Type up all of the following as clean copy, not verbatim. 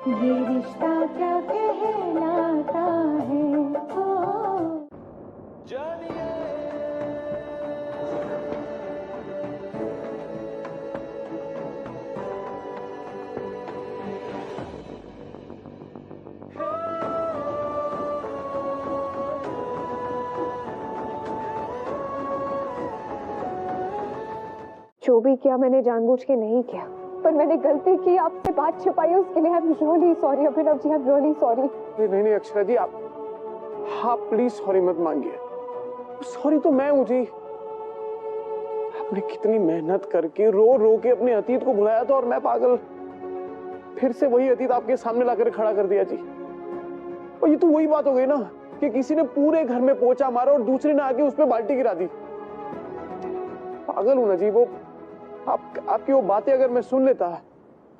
ये रिश्ता क्या कहलाता है ओ। जानिए जो भी किया मैंने जानबूझ के नहीं किया, पर मैंने गलती की, आपसे बात छिपाई, उसके लिए I am really sorry Abhinav ji, I am really sorry. नहीं नहीं अक्षरा जी, आप प्लीज सॉरी मत मांगिए। सॉरी तो मैं हूं जी। आपने कितनी मेहनत करके रो रो के अपने अतीत को भुलाया था और मैं पागल फिर से वही अतीत आपके सामने लाकर खड़ा कर दिया जी। और ये तो वही बात हो गई ना कि किसी ने पूरे घर में पोछा मारा और दूसरे ने आके उस पर बाल्टी गिरा दी। पागल हूं ना जी। वो आपकी वो बातें अगर मैं सुन लेता,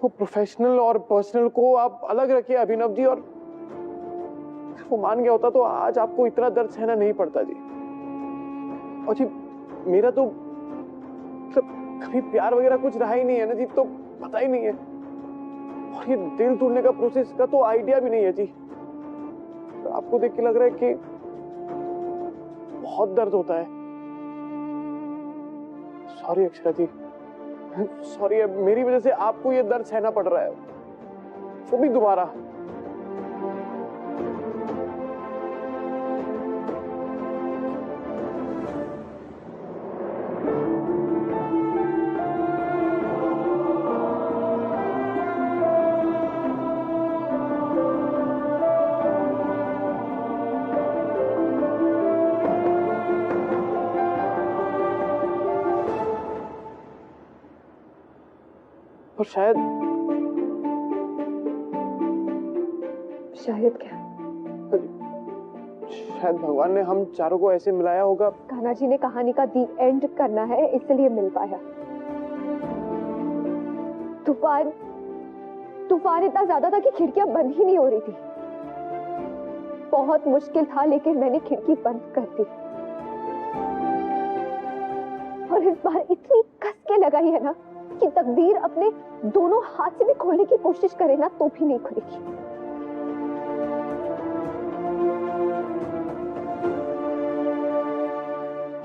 वो प्रोफेशनल और पर्सनल को आप अलग रखिए अभिनव जी, और वो मान गया होता तो आज आपको इतना दर्द सहना नहीं पड़ता जी। और जी मेरा तो मतलब कभी प्यार वगैरह कुछ रहा ही नहीं है ना जी, तो पता ही नहीं है। और ये दिल तोड़ने का प्रोसेस का तो आइडिया भी नहीं है जी। तो आपको देख के लग रहा है कि बहुत दर्द होता है। सॉरी अक्षरा जी, सॉरी, मेरी वजह से आपको ये दर्द सहना पड़ रहा है, वो भी दोबारा। और शायद क्या? शायद भगवान ने हम चारों को ऐसे मिलाया होगा। कान्हा जी ने कहानी का दी एंड करना है, इसलिए मिल पाया। तूफान इतना ज्यादा था कि खिड़कियां बंद ही नहीं हो रही थी। बहुत मुश्किल था, लेकिन मैंने खिड़की बंद कर दी। और इस बार इतनी कस के लगाई है ना कि तकदीर अपने दोनों हाथ से भी खोलने की कोशिश करे ना तो भी नहीं खुलेगी।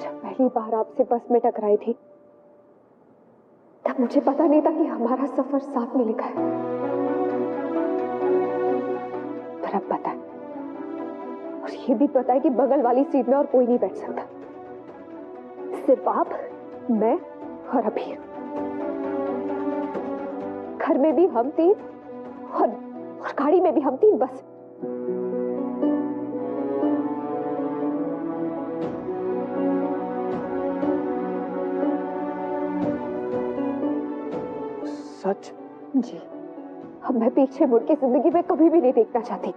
जब पहली बार आपसे बस में टकराई थी, तब मुझे पता नहीं था कि हमारा सफर साथ में लिखा है, पर अब पता है। और ये भी पता है कि बगल वाली सीट में और कोई नहीं बैठ सकता, सिर्फ आप, मैं और अभी। घर में भी हम तीन और गाड़ी में भी हम तीन, बस। सच? जी, अब मैं पीछे मुड़ के जिंदगी में कभी भी नहीं देखना चाहती।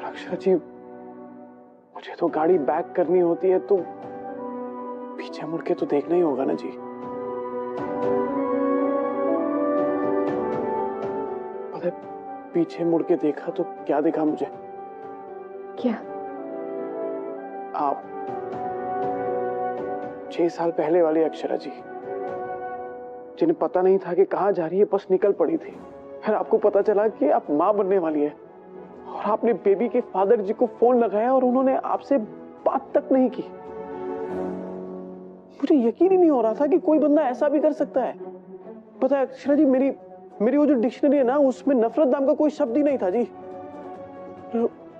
अक्षरा जी, मुझे तो गाड़ी बैक करनी होती है तो पीछे मुड़ के तो देखना ही होगा ना जी। पता है, पीछे मुड़ के देखा तो क्या देखा मुझे? क्या? आप 6 साल पहले वाली अक्षरा जी, जिन्हें पता नहीं था कि कहां जा रही है, बस निकल पड़ी थी। फिर आपको पता चला कि आप मां बनने वाली है, और आपने बेबी के फादर जी को फोन लगाया और उन्होंने आपसे बात तक नहीं की। मुझे यकीन ही नहीं हो रहा था कि कोई बंदा ऐसा भी कर सकता है। पता है अक्षरा जी, मेरी वो जो डिक्शनरी है ना, उसमें नफरत नाम का कोई शब्द ही नहीं था जी।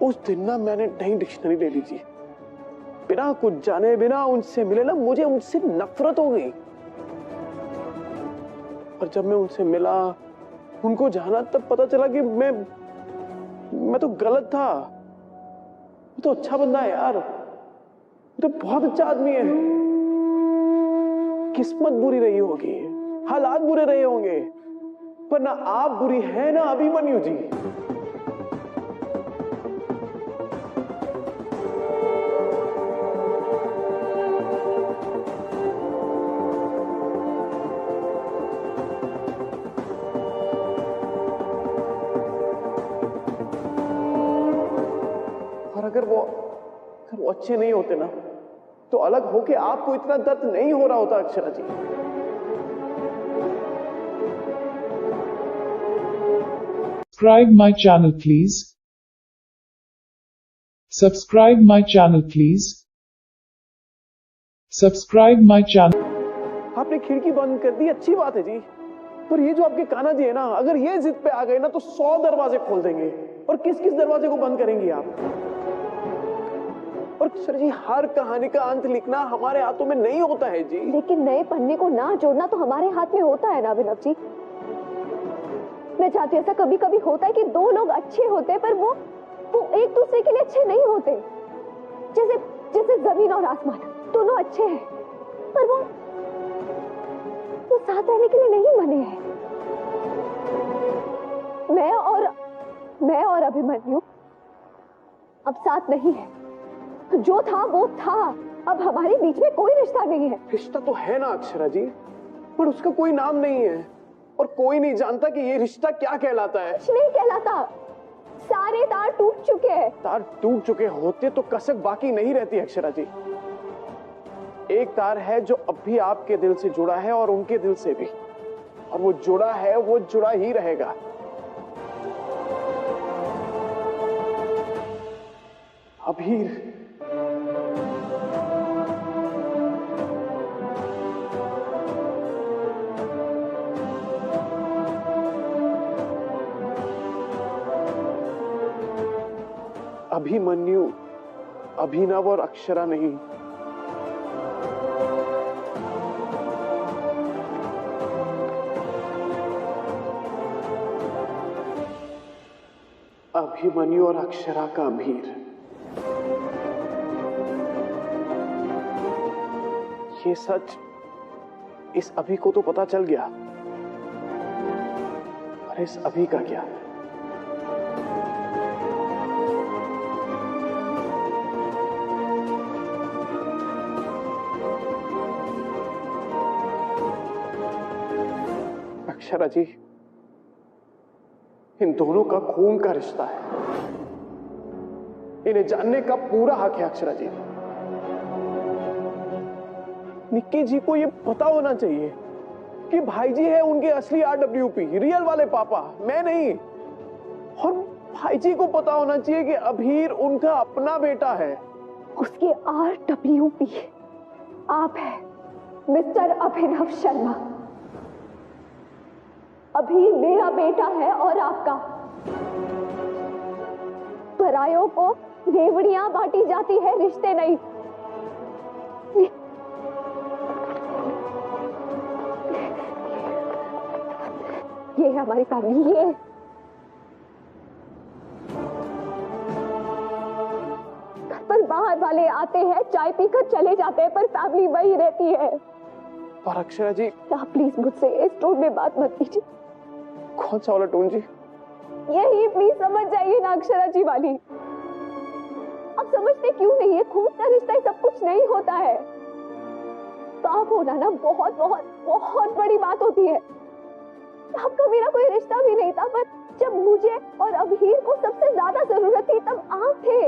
उस दिन ना मैंने नई डिक्शनरी ले ली थी, बिना कुछ जाने, बिना उनसे मिले ना, मुझे उनसे नफरत हो गई। और जब मैं उनसे मिला, उनको जाना, तब पता चला कि मैं तो गलत था। वो तो अच्छा बंदा है यार, वो तो बहुत अच्छा आदमी है। किस्मत बुरी रही होगी, हालात बुरे रहे होंगे, पर ना आप बुरी है ना अभिमन्यु जी। अगर वो अच्छे नहीं होते ना, तो अलग होके आपको इतना दर्द नहीं हो रहा होता अक्षरा जी। Subscribe my channel please. Subscribe my channel please. Subscribe my channel. आपने खिड़की बंद कर दी, अच्छी बात है जी, पर ये जो आपके कान्हा जी है ना, अगर ये जिद पे आ गए ना तो 100 दरवाजे खोल देंगे। और किस किस दरवाजे को बंद करेंगी आप? और सर जी, हर कहानी का अंत लिखना हमारे हाथों में नहीं होता है जी। लेकिन नए पन्ने को ना जोड़ना तो हमारे हाथ में होता है ना अभिनव जी। मैं चाहती हूँ, ऐसा कभी कभी होता है कि दो लोग अच्छे होते हैं पर वो एक दूसरे के लिए अच्छे नहीं होते। जैसे जैसे जमीन और आसमान दोनों अच्छे हैं पर वो साथ रहने के लिए नहीं बने हैं। मैं और अभिमन्यु अब साथ नहीं है। जो था वो था, अब हमारे बीच में कोई रिश्ता नहीं है। रिश्ता तो है ना अक्षरा जी, पर उसका कोई नाम नहीं है और कोई नहीं जानता कि ये रिश्ता क्या कहलाता है। कुछ नहीं कहलाता, सारे तार टूट चुके हैं। तार टूट चुके होते तो कसक बाकी नहीं रहती अक्षरा जी। एक तार है जो अब भी आपके दिल से जुड़ा है और उनके दिल से भी, और वो जुड़ा है, वो जुड़ा ही रहेगा। अभीर, अभिमन्यु, अभिनव और अक्षरा नहीं। अभिमन्यु और अक्षरा का अभीर। ये सच इस अभी को तो पता चल गया, पर इस अभी का क्या? अक्षरा जी, इन दोनों का खून का रिश्ता है, इन्हें जानने का पूरा हक है अक्षरा जी। निक्की जी को ये पता होना चाहिए कि भाई जी है उनके असली RWP, रियल वाले पापा, मैं नहीं। और भाई जी को पता होना चाहिए कि अभीर उनका अपना बेटा है। उसके RWP आप है मिस्टर अभिनव शर्मा। अभीर मेरा बेटा है और आपका। परायों को रेवड़ियां बांटी जाती है, रिश्ते नहीं। ये है हमारी फैमिली। ये घर पर बाहर वाले आते हैं, चाय पीकर चले जाते हैं, पर फैमिली वही रहती है। पर अक्षरा जी, आप प्लीज मुझसे इस टोन में बात मत कीजिए। कौन सा वाला टोन जी? यही प्लीज समझ जाइए ना अक्षरा जी वाली। आप समझते क्यों नहीं है? खून का रिश्ता ही सब कुछ नहीं होता है। बाप होना ना बहुत बहुत बहुत बड़ी बात होती है। आपका मेरा कोई रिश्ता भी नहीं था, पर जब मुझे और अभीर को सबसे ज्यादा जरूरत थी तब आप थे।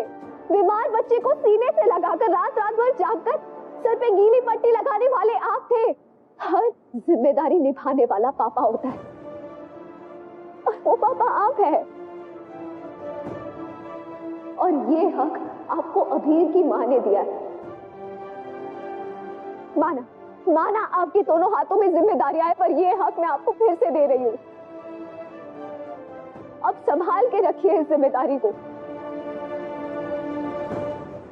बीमार बच्चे को सीने से लगाकर रात रात भर जागकर सर पे गीली पट्टी लगाने वाले आप थे। हर जिम्मेदारी निभाने वाला पापा होता है, और वो पापा आप है। और ये हक आपको अभीर की माँ ने दिया है। माना आपके दोनों हाथों में जिम्मेदारियां है, पर ये हक मैं आपको फिर से दे रही हूँ। अब संभाल के रखिए इस जिम्मेदारी को।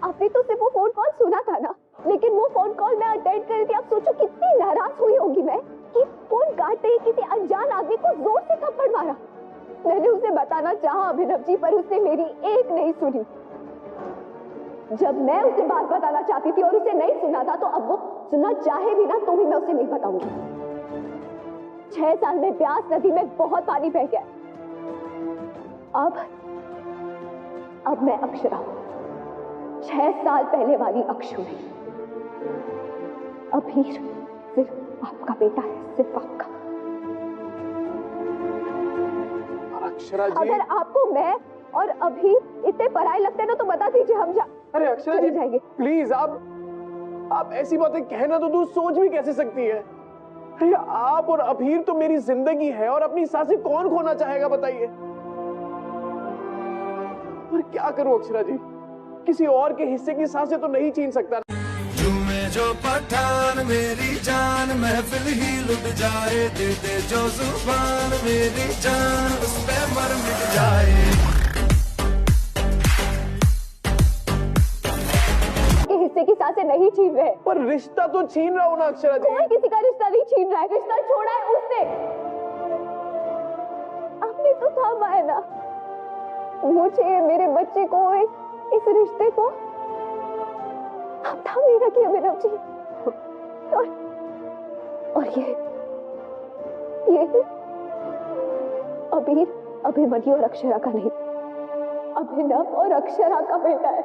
आपने तो सिर्फ वो फोन कॉल सुना था ना, लेकिन वो फोन कॉल मैं अटेंड कर रही थी। आप सोचो कितनी नाराज हुई होगी मैं कि फोन काटते ही किसी अनजान आदमी को जोर से थप्पड़ मारा। मैंने उसे बताना चाहा अभिनव जी, पर उसने मेरी एक नहीं सुनी। जब मैं उसे बात बताना चाहती थी और उसे नहीं सुना था, तो अब वो सुनना चाहे भी ना तो भी मैं उसे नहीं बताऊंगी। 6 साल में ब्यास नदी में बहुत पानी बह गया। अब मैं अक्षरा हूं, 6 साल पहले वाली अक्षु नहीं। अभीर सिर्फ आपका बेटा है, सिर्फ आपका। अक्षरा जी, अगर आपको मैं और अभीर इतने पराये लगते हैं ना तो बता दीजिए, हम अरे अक्षरा जी जाएंगे। प्लीज, आप ऐसी बातें कहना तो दूर सोच भी कैसे सकती है? अरे आप और अभीर तो मेरी जिंदगी है, और अपनी सांसें कौन खोना चाहेगा बताइए? पर क्या करूं अक्षरा जी, किसी और के हिस्से की सांसें तो नहीं छीन सकता। झूमे जो पठान मेरी जान, महफिल ही लुट जाए, दे दे जो जुबान मेरी जान, उस पे मर मिट जाए। के हिस्से की सांसें नहीं छीन रहे। पर रिश्ता तो छीन रहा हूं ना अक्षरा जी। कोई किसी का रिश्ता नहीं छीन रहा है, रिश्ता छोड़ा है उसने। आपने तो थामा है ना मुझे, मेरे बच्चे को, इस रिश्ते को। अब थामे रखिए अभिनव जी। और ये अबीर अभिमन्यु और अक्षरा का नहीं, अभिनव और अक्षरा का बेटा है।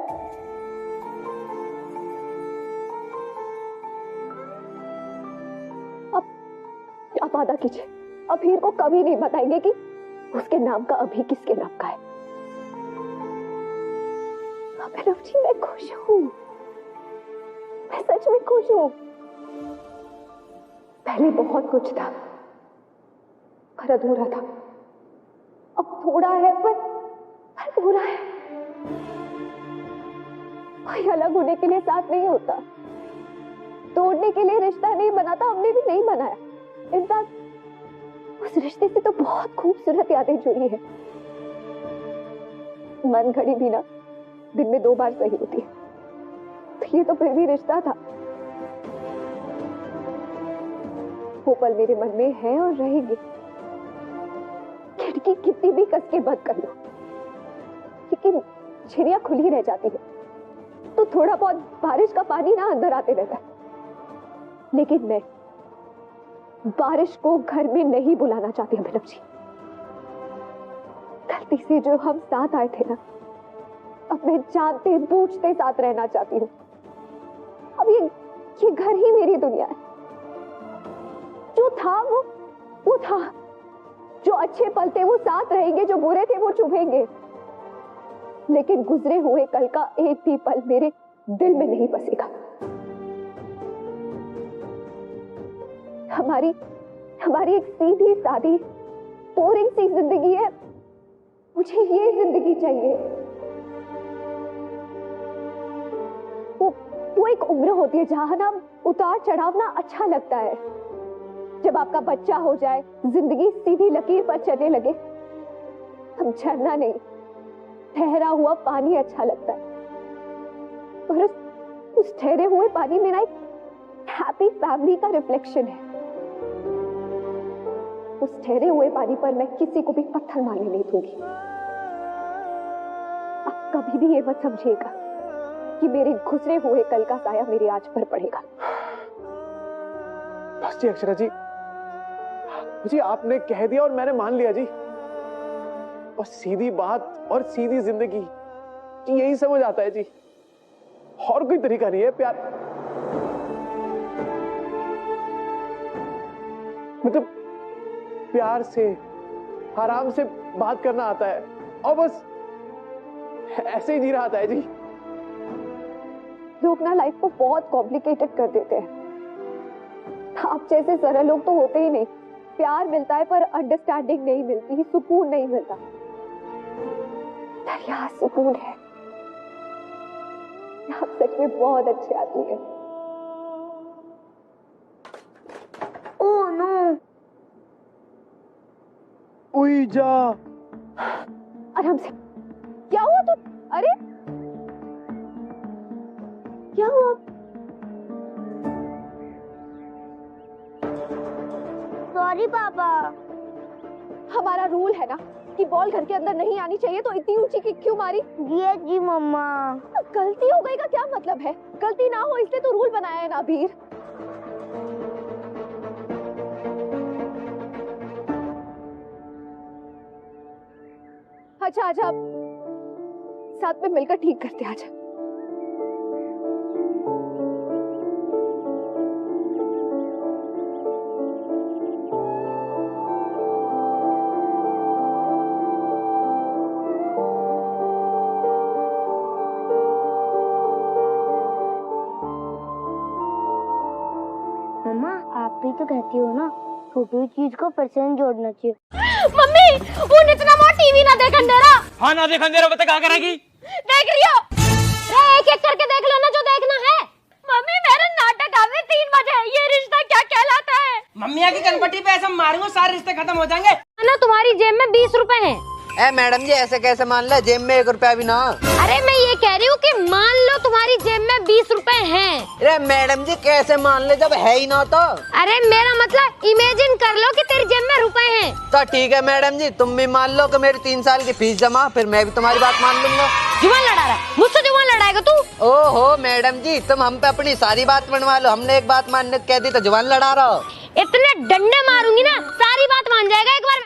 आप वादा कीजिए, अभीर को कभी नहीं बताएंगे कि उसके नाम का अभी किसके नाम का है। अभिनव जी मैं खुश हूं, मैं सच में खुश हूं। पहले बहुत कुछ था पर अधूरा था, अब थोड़ा है पर पूरा है। कोई अलग होने के लिए साथ नहीं होता, तोड़ने के लिए रिश्ता नहीं बनाता, हमने भी नहीं बनाया। इनफैक्ट उस रिश्ते से तो बहुत खूबसूरत यादें जुड़ी है। मन घड़ी भी ना दिन में 2 बार सही होती है, तो ये तो फिर भी रिश्ता था। वो पल मेरे मन में है और रहेंगे। खिड़की कितनी भी कस के बंद कर लो, लेकिन झिरिया खुली रह जाती है, तो थोड़ा बहुत बारिश का पानी ना अंदर आते रहता है। लेकिन मैं बारिश को घर में नहीं बुलाना चाहती अभिनव जी। गलती से जो हम साथ आए थे ना, अब मैं जानते बूझते साथ रहना चाहती हूँ। अब ये घर ही मेरी दुनिया है। जो था वो था। जो अच्छे पल थे वो साथ रहेंगे, जो बुरे थे वो चुभेंगे। लेकिन गुजरे हुए कल का एक भी पल मेरे दिल में नहीं बसेगा। हमारी एक सीधी सादी बोरिंग सी जिंदगी है, मुझे ये जिंदगी चाहिए। वो एक उम्र होती है जहां ना उतार चढ़ाव ना अच्छा लगता है। जब आपका बच्चा हो जाए, जिंदगी सीधी लकीर पर चलने लगे, तब झरना नहीं ठहरा हुआ पानी अच्छा लगता है। और उस ठहरे हुए पानी में ना एक हैप्पी फैमिली का रिफ्लेक्शन है। उस ठहरे हुए पानी पर मैं किसी को भी पत्थर मारने नहीं दूंगी। आप कभी भी ये मत समझिएगा कि मेरे गुजरे हुए कल का साया मेरी आज पर पड़ेगा। बस जी अक्षरा जी, मुझे आपने कह दिया और मैंने मान लिया जी। और सीधी बात और सीधी जिंदगी जी, यही समझ आता है जी। और कोई तरीका नहीं है प्यार, मतलब प्यार से आराम से बात करना आता है और बस ऐसे ही जी रहा आता है जी। लोग ना लाइफ को बहुत कॉम्प्लिकेटेड कर देते हैं। आप जैसे सरल लोग तो होते ही नहीं। प्यार मिलता है पर अंडरस्टैंडिंग नहीं मिलती, सुकून नहीं मिलता। दरिया सुकून है। आप सच में बहुत अच्छे आदमी हैं। ओह नो, उई जा। आराम से। क्या हुआ तू? अरे क्या हुआ? सॉरी पापा। हमारा रूल है ना कि बॉल घर के अंदर नहीं आनी चाहिए, तो इतनी ऊंची किक क्यों मारी? जी मम्मा। गलती हो गई का क्या मतलब है? गलती ना हो इसलिए तो रूल बनाया है ना अबीर। अच्छा आजा, साथ में मिलकर ठीक करते आजा। मम्मा आप भी तो कहती हो ना, छोटी चीज को परसेंट जोड़ना चाहिए। मम्मी, उन इतना टीवी ना देखन दे रहा। हाँ ना देखा अंधेरा बता क्या करेगी। देख रही हो? एक एक करके देख लो ना जो देखना है। मम्मी मेरा नाटक अभी 3 बजे, ये रिश्ता क्या कहलाता है? मम्मी की कनपट्टी पे ऐसा मारूंगा सारे रिश्ते खत्म हो जाएंगे। ना तुम्हारी जेब में 20 रुपए हैं। ए मैडम जी ऐसे कैसे मान ले, जेब में 1 रुपया भी ना। अरे मैं ये कह रही हूँ कि मान लो तुम्हारी जेब में 20 रुपए हैं। अरे मैडम जी कैसे मान ले जब है ही ना तो। अरे मेरा मतलब इमेजिन कर लो कि तेरी जेब में रुपए हैं। तो ठीक है मैडम जी, तुम भी मान लो कि मेरी 3 साल की फीस जमा, फिर मैं भी तुम्हारी बात मान लूंगा। जुबान लड़ा रहा है मुझसे, जुबान लड़ाएगा तू? ओहो मैडम जी, तुम हम पे अपनी सारी बात बनवा लो, हमने एक बात मानने कह दी तो जुबान लड़ा रहा हो। इतने डंडे मारूंगी ना सारी बात मान जाएगा एक बार।